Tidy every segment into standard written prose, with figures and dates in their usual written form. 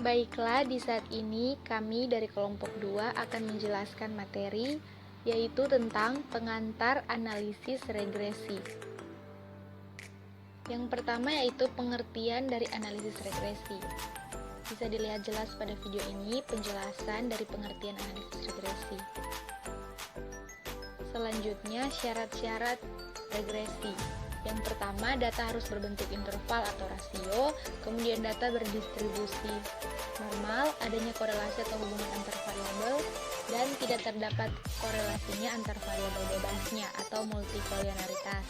Baiklah, di saat ini kami dari kelompok 2 akan menjelaskan materi, yaitu tentang pengantar analisis regresi. Yang pertama yaitu pengertian dari analisis regresi. Bisa dilihat jelas pada video ini penjelasan dari pengertian analisis regresi. Selanjutnya, syarat-syarat regresi. Yang pertama, data harus berbentuk interval atau rasio, kemudian data berdistribusi normal, adanya korelasi atau hubungan antar variabel, dan tidak terdapat korelasinya antar variabel bebasnya atau multikolinearitas.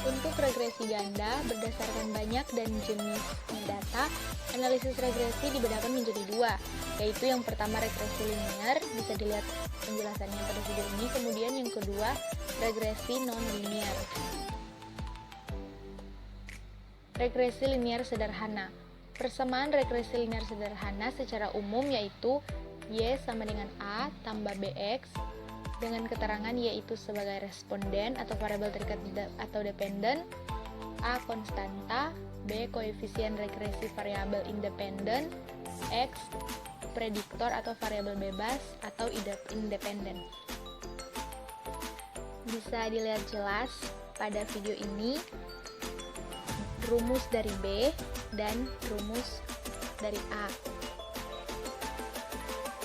Untuk regresi ganda, berdasarkan banyak dan jenisnya data, analisis regresi dibedakan menjadi dua, yaitu yang pertama regresi linear, bisa dilihat penjelasannya pada video ini, kemudian yang kedua regresi non-linear. Regresi linear sederhana. Persamaan regresi linear sederhana secara umum yaitu Y sama dengan A tambah BX dengan keterangan Y itu sebagai responden atau variabel terikat atau dependen, A konstanta, B koefisien regresi variabel independen, X prediktor atau variabel bebas atau independen. Bisa dilihat jelas pada video ini rumus dari B dan rumus dari A.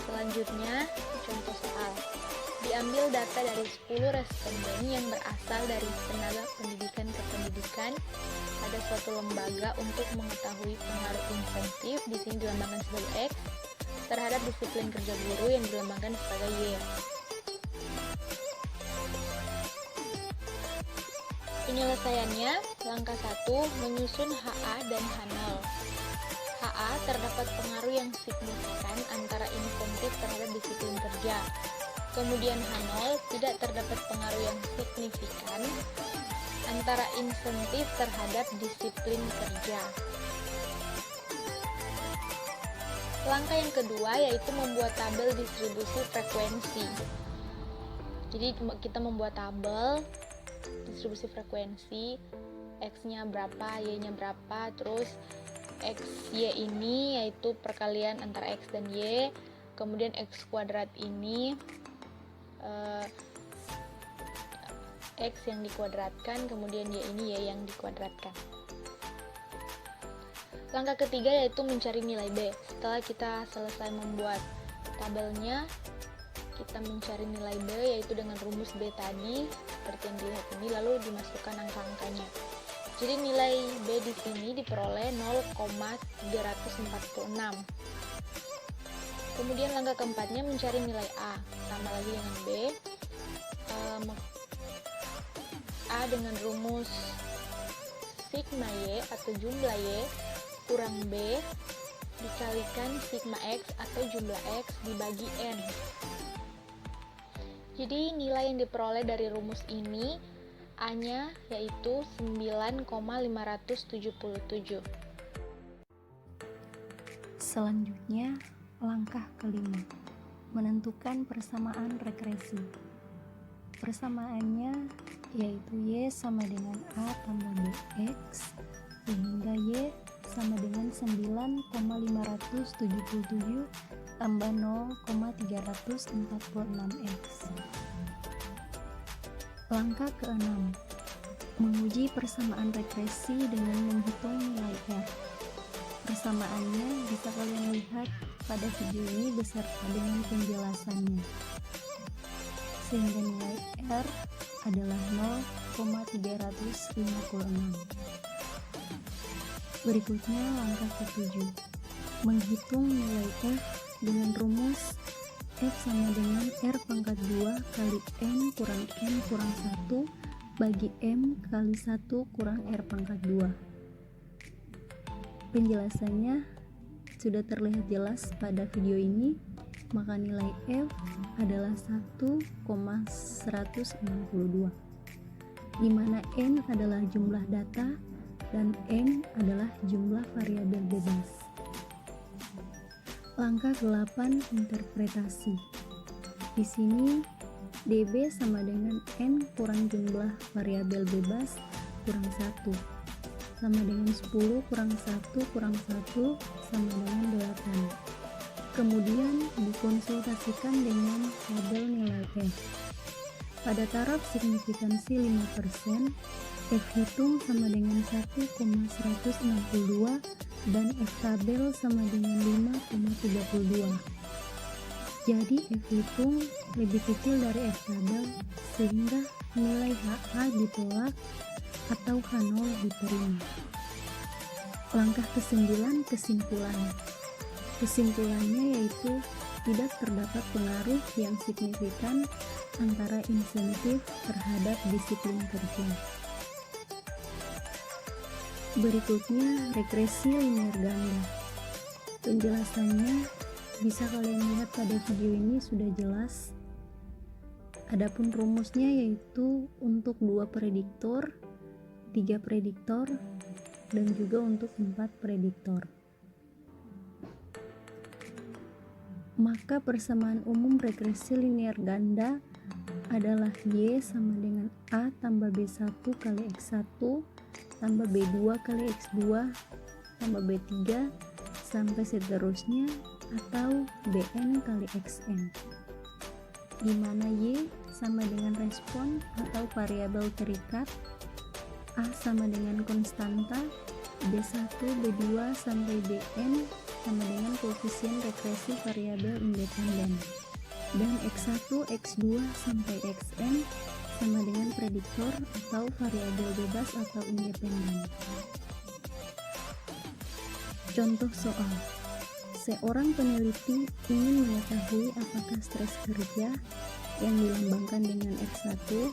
Selanjutnya, contoh soal. Diambil data dari 10 responden yang berasal dari tenaga pendidikan ke pendidikan pada suatu lembaga untuk mengetahui pengaruh insentif, di sini dilambangkan sebagai X, terhadap disiplin kerja guru yang dilambangkan sebagai Y. Penyelesaiannya, langkah 1, menyusun HA dan H0. HA terdapat pengaruh yang signifikan antara insentif terhadap disiplin kerja. Kemudian H0 tidak terdapat pengaruh yang signifikan antara insentif terhadap disiplin kerja. Langkah yang kedua yaitu membuat tabel distribusi frekuensi. Jadi kita membuat tabel distribusi frekuensi, X-nya berapa, Y-nya berapa, terus X, Y ini yaitu perkalian antara X dan Y, kemudian X kuadrat ini X yang dikuadratkan, kemudian Y ini Y yang dikuadratkan. Langkah ketiga yaitu mencari nilai B. Setelah kita selesai membuat tabelnya, kita mencari nilai B yaitu dengan rumus B tadi seperti yang dilihat ini, lalu dimasukkan angka-angkanya. Jadi nilai B di sini diperoleh 0,346. Kemudian langkah keempatnya mencari nilai A, sama lagi dengan B. A dengan rumus sigma Y atau jumlah Y kurang B dikalikan sigma X atau jumlah X dibagi N. Jadi nilai yang diperoleh dari rumus ini A-nya yaitu 9,577. Selanjutnya, langkah kelima, menentukan persamaan regresi. Persamaannya yaitu Y sama dengan A tambah BX sehingga Y sama dengan 9,577 tambah 0,346X. Langkah keenam, menguji persamaan regresi dengan menghitung nilai R. Persamaannya bisa kalian lihat pada video ini beserta dengan penjelasannya. Sehingga nilai R adalah 0,356. Berikutnya langkah ketujuh, menghitung nilai F dengan rumus F sama dengan R pangkat 2 kali N kurang 1 bagi M kali 1 kurang R pangkat 2. Penjelasannya sudah terlihat jelas pada video ini, maka nilai F adalah 1,192, di mana N adalah jumlah data dan M adalah jumlah variabel bebas. Langkah 8, interpretasi. Di sini DB sama dengan N kurang jumlah variabel bebas kurang 1. sama dengan 10 kurang 1 kurang 1 sama dengan 8. Kemudian dikonsultasikan dengan tabel nilai F. Pada taraf signifikansi 5%, F hitung sama dengan 1,162 dan F tabel sama dengan 5,32. Jadi F hitung lebih kecil dari F tabel sehingga nilai HA ditolak atau H0 diterima. Langkah ke-9, kesimpulan. Kesimpulannya yaitu tidak terdapat pengaruh yang signifikan antara insentif terhadap disiplin kerja. Berikutnya, regresi linear ganda. Penjelasannya bisa kalian lihat pada video ini sudah jelas. Adapun rumusnya yaitu untuk 2 prediktor, 3 prediktor, dan juga untuk 4 prediktor. Maka persamaan umum regresi linear ganda adalah Y sama dengan A tambah B1 kali X1 tambah B2 kali X2 tambah B3 sampai seterusnya atau Bn kali Xn, di mana Y sama dengan respon atau variabel terikat, A sama dengan konstanta, B1, B2 sampai Bn sama dengan koefisien regresi variabel independen, dan X1, X2 sampai Xn sama dengan prediktor atau variabel bebas atau independen. Contoh soal. Seorang peneliti ingin mengetahui apakah stres kerja yang dilambangkan dengan X1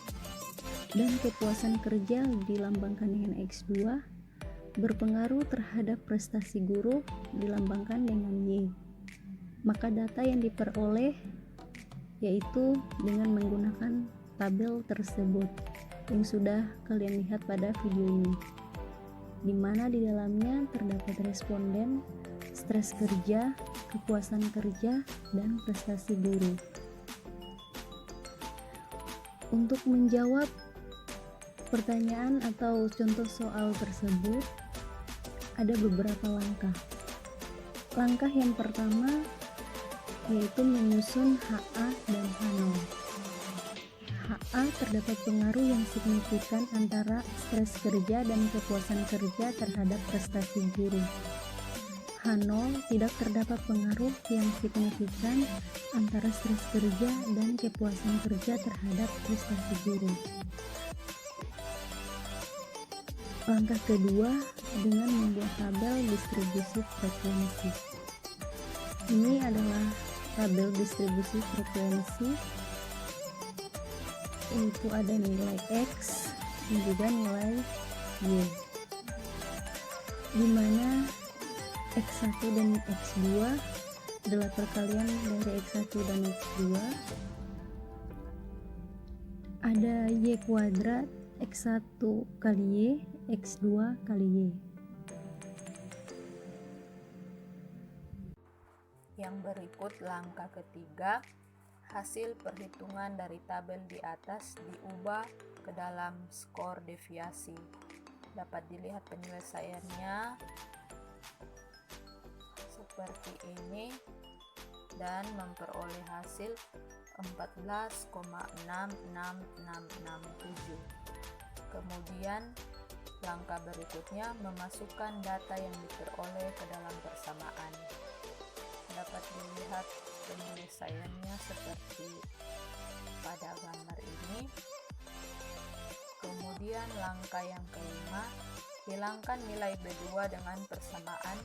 dan kepuasan kerja dilambangkan dengan X2 berpengaruh terhadap prestasi guru dilambangkan dengan Y. Maka data yang diperoleh yaitu dengan menggunakan tabel tersebut yang sudah kalian lihat pada video ini, di mana di dalamnya terdapat responden, stres kerja, kepuasan kerja, dan prestasi guru. Untuk menjawab pertanyaan atau contoh soal tersebut, ada beberapa langkah. Langkah yang pertama yaitu menyusun HA dan H0. HA terdapat pengaruh yang signifikan antara stres kerja dan kepuasan kerja terhadap prestasi guru. H0 tidak terdapat pengaruh yang signifikan antara stres kerja dan kepuasan kerja terhadap prestasi guru. Langkah kedua dengan membuat tabel distribusi frekuensi. Ini adalah tabel distribusi frekuensi, yaitu ada nilai X dan juga nilai Y, di mana X1 dan X2 adalah perkalian dari X1 dan X2. Ada Y kuadrat, X1 kali Y, X2 kali Y. Yang berikut langkah ketiga, hasil perhitungan dari tabel di atas diubah ke dalam skor deviasi. Dapat dilihat penyelesaiannya seperti ini dan memperoleh hasil 14,66667. Kemudian langkah berikutnya memasukkan data yang diperoleh ke dalam persamaan. Dapat dilihat penyelesaiannya seperti pada gambar ini. Kemudian langkah yang kelima, hilangkan nilai B2 dengan persamaan.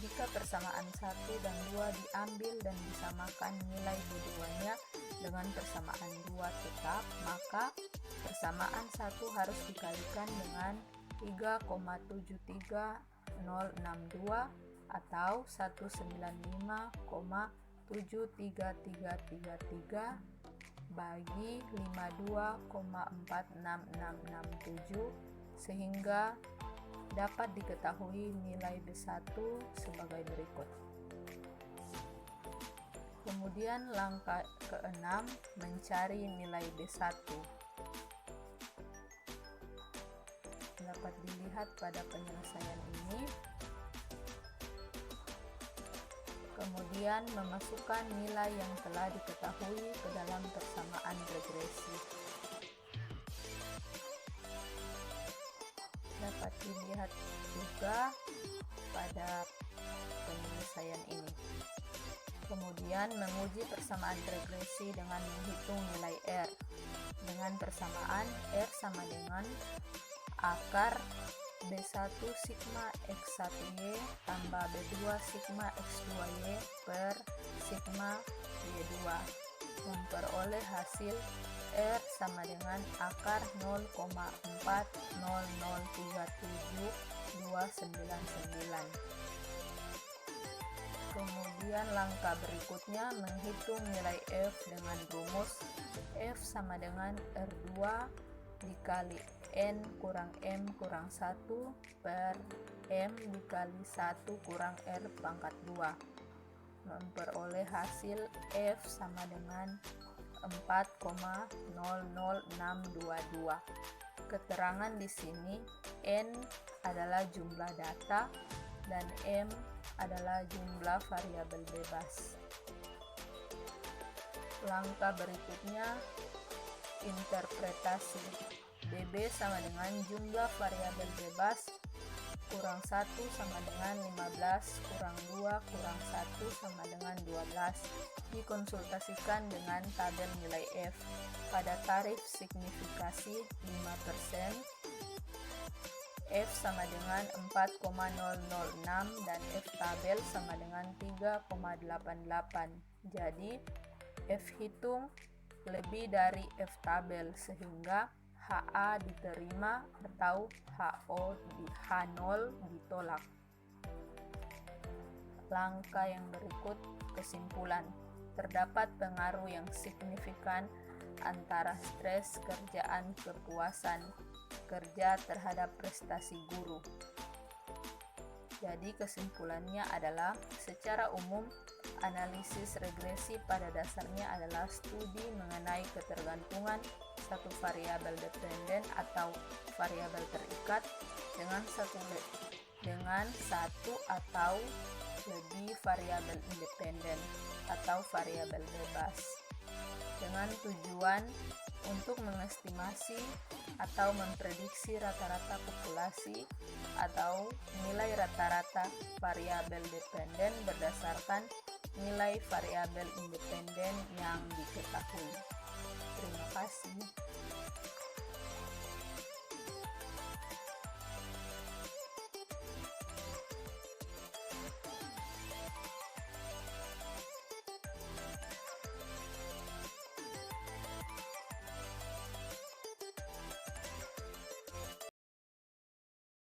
Jika persamaan 1 dan 2 diambil dan disamakan nilai B2-nya dengan persamaan 2 tetap, maka persamaan 1 harus dikalikan dengan 3,73062 atau 195,73333 bagi 52,46667 sehingga dapat diketahui nilai B1 sebagai berikut. Kemudian langkah ke-6, mencari nilai B1. dapat dilihat pada penyelesaian ini. Kemudian memasukkan nilai yang telah diketahui ke dalam persamaan regresi. Dapat dilihat juga pada penyelesaian ini. Kemudian menguji persamaan regresi dengan menghitung nilai R. Dengan persamaan R sama dengan akar B1 sigma X1Y tambah B2 sigma X2Y per sigma Y2 memperoleh hasil R sama dengan akar 0,40037,299. Kemudian langkah berikutnya menghitung nilai F dengan rumus F sama dengan R2 dikali N kurang M kurang 1 per M dikali 1 kurang R pangkat 2 memperoleh hasil F sama dengan 4,00622. Keterangan di sini N adalah jumlah data dan M adalah jumlah variabel bebas. Langkah berikutnya interpretasi. BB sama dengan jumlah variabel bebas kurang 1 sama dengan 15 kurang 2 kurang 1 sama dengan 12 dikonsultasikan dengan tabel nilai F. Pada tarif signifikasi 5%, F sama dengan 4,006 dan F tabel sama dengan 3,88. Jadi F hitung lebih dari F tabel sehingga HA diterima atau H0 ditolak. Langkah yang berikut kesimpulan. Terdapat pengaruh yang signifikan antara stres kerjaan kepuasan kerja terhadap prestasi guru. Jadi kesimpulannya adalah secara umum analisis regresi pada dasarnya adalah studi mengenai ketergantungan satu variabel dependen atau variabel terikat dengan satu atau lebih variabel independen atau variabel bebas dengan tujuan untuk mengestimasi atau memprediksi rata-rata populasi atau nilai rata-rata variabel dependen berdasarkan nilai variabel independen yang diketahui. Terima kasih.